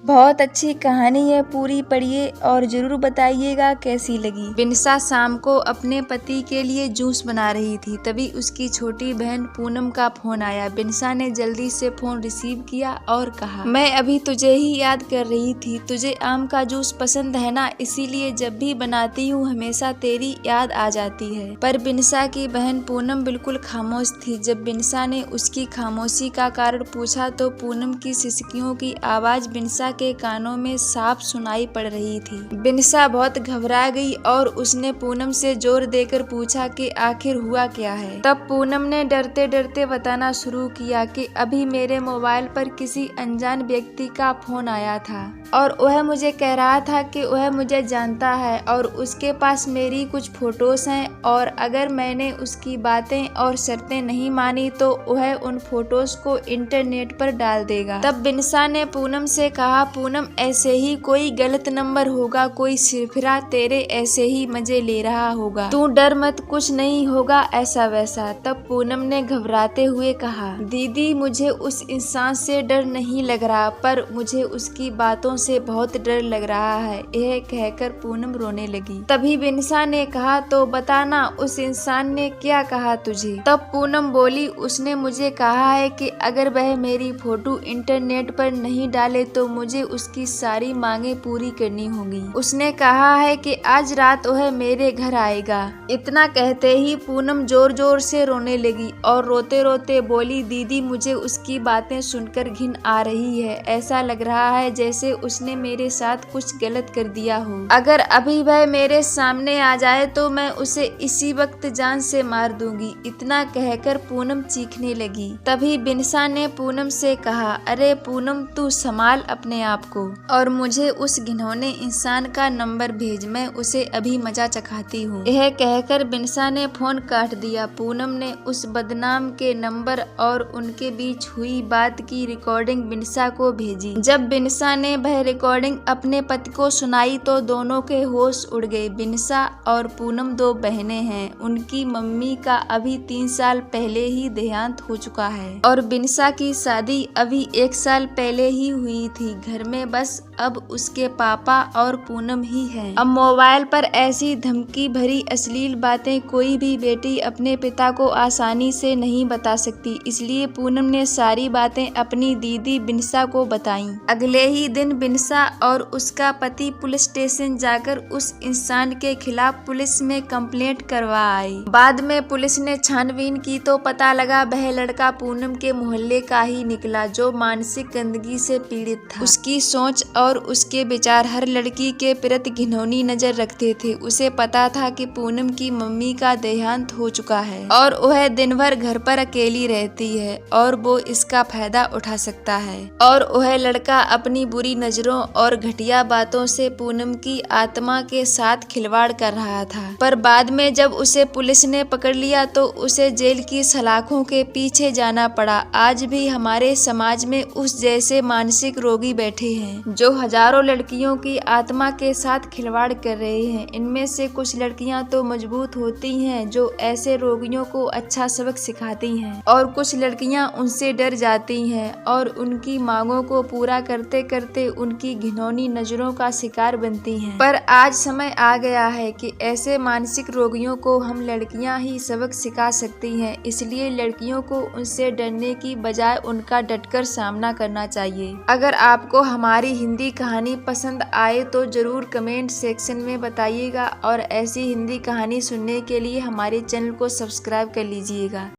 बहुत अच्छी कहानी है, पूरी पढ़िए और जरूर बताइएगा कैसी लगी। बिनसा शाम को अपने पति के लिए जूस बना रही थी, तभी उसकी छोटी बहन पूनम का फोन आया। बिनसा ने जल्दी से फोन रिसीव किया और कहा, मैं अभी तुझे ही याद कर रही थी। तुझे आम का जूस पसंद है ना, इसीलिए जब भी बनाती हूँ हमेशा तेरी याद आ जाती है। पर बिनसा की बहन पूनम बिल्कुल खामोश थी। जब बिनसा ने उसकी खामोशी का कारण पूछा तो पूनम की सिसकियों की आवाज बिनसा के कानों में साफ सुनाई पड़ रही थी। बिनसा बहुत घबरा गई और उसने पूनम से जोर देकर पूछा कि आखिर हुआ क्या है। तब पूनम ने डरते डरते बताना शुरू किया कि अभी मेरे मोबाइल पर किसी अनजान व्यक्ति का फोन आया था और वह मुझे कह रहा था कि वह मुझे जानता है और उसके पास मेरी कुछ फोटोज हैं और अगर मैंने उसकी बातें और शर्तें नहीं मानी तो वह उन फोटोज को इंटरनेट पर डाल देगा। तब बिनसा ने पूनम से कहा, पूनम ऐसे ही कोई गलत नंबर होगा, कोई सिरफिरा तेरे ऐसे ही मजे ले रहा होगा, तू डर मत, कुछ नहीं होगा ऐसा वैसा। तब पूनम ने घबराते हुए कहा, दीदी मुझे उस इंसान से डर नहीं लग रहा, पर मुझे उसकी बातों से बहुत डर लग रहा है। यह कहकर पूनम रोने लगी। तभी बिनसा ने कहा, तो बताना उस इंसान ने क्या कहा तुझे। तब पूनम बोली, उसने मुझे कहा है कि अगर वह मेरी फोटो इंटरनेट पर नहीं डाले तो मुझे उसकी सारी मांगे पूरी करनी होगी। उसने कहा है कि आज रात वह मेरे घर आएगा। इतना कहते ही पूनम जोर जोर से रोने लगी और रोते रोते बोली, दीदी मुझे उसकी बातें सुनकर घिन आ रही है। ऐसा लग रहा है जैसे उसने मेरे साथ कुछ गलत कर दिया हो। अगर अभी वह मेरे सामने आ जाए तो मैं उसे इसी वक्त जान से मार दूंगी। इतना कहकर पूनम चीखने लगी। तभी बिनसा ने पूनम से कहा, अरे पूनम तू संभाल अपने आप को और मुझे उस घिनौने इंसान का नंबर भेज, मैं उसे अभी मजा चखाती हूँ। यह कहकर बिनसा ने फोन काट दिया। पूनम ने उस बदनाम के नंबर और उनके बीच हुई बात की रिकॉर्डिंग बिनसा को भेजी। जब बिनसा ने वह रिकॉर्डिंग अपने पति को सुनाई तो दोनों के होश उड़ गए। बिनसा और पूनम दो बहनें हैं। उनकी मम्मी का अभी 3 साल पहले ही देहांत हो चुका है और बिनसा की शादी अभी 1 साल पहले ही हुई थी। घर में बस अब उसके पापा और पूनम ही हैं। अब मोबाइल पर ऐसी धमकी भरी अश्लील बातें कोई भी बेटी अपने पिता को आसानी से नहीं बता सकती, इसलिए पूनम ने सारी बातें अपनी दीदी बिनसा को बताईं। अगले ही दिन बिनसा और उसका पति पुलिस स्टेशन जाकर उस इंसान के खिलाफ पुलिस में कंप्लेंट करवा आई। बाद में पुलिस ने छानबीन की तो पता लगा वह लड़का पूनम के मोहल्ले का ही निकला जो मानसिक गंदगी से पीड़ित था। उसकी सोच और उसके विचार हर लड़की के प्रति घिनौनी नजर रखते थे। उसे पता था कि पूनम की मम्मी का देहांत हो चुका है और वह दिन भर घर पर अकेली रहती है और वो इसका फायदा उठा सकता है और वह लड़का अपनी बुरी नजरों और घटिया बातों से पूनम की आत्मा के साथ खिलवाड़ कर रहा था। पर बाद में जब उसे पुलिस ने पकड़ लिया तो उसे जेल की सलाखों के पीछे जाना पड़ा। आज भी हमारे समाज में उस जैसे मानसिक रोगी बैठे हैं जो हजारों लड़कियों की आत्मा के साथ खिलवाड़ कर रहे हैं। इनमें से कुछ लड़कियां तो मजबूत होती हैं जो ऐसे रोगियों को अच्छा सबक सिखाती हैं और कुछ लड़कियां उनसे डर जाती हैं और उनकी मांगों को पूरा करते करते उनकी घिनौनी नजरों का शिकार बनती हैं। पर आज समय आ गया है कि ऐसे मानसिक रोगियों को हम लड़कियां ही सबक सिखा सकती हैं, इसलिए लड़कियों को उनसे डरने की बजाय उनका डटकर सामना करना चाहिए। अगर आपको हमारी हिंदी कहानी पसंद आए तो जरूर कमेंट सेक्शन में बताइएगा और ऐसी हिंदी कहानी सुनने के लिए हमारे चैनल को सब्सक्राइब कर लीजिएगा।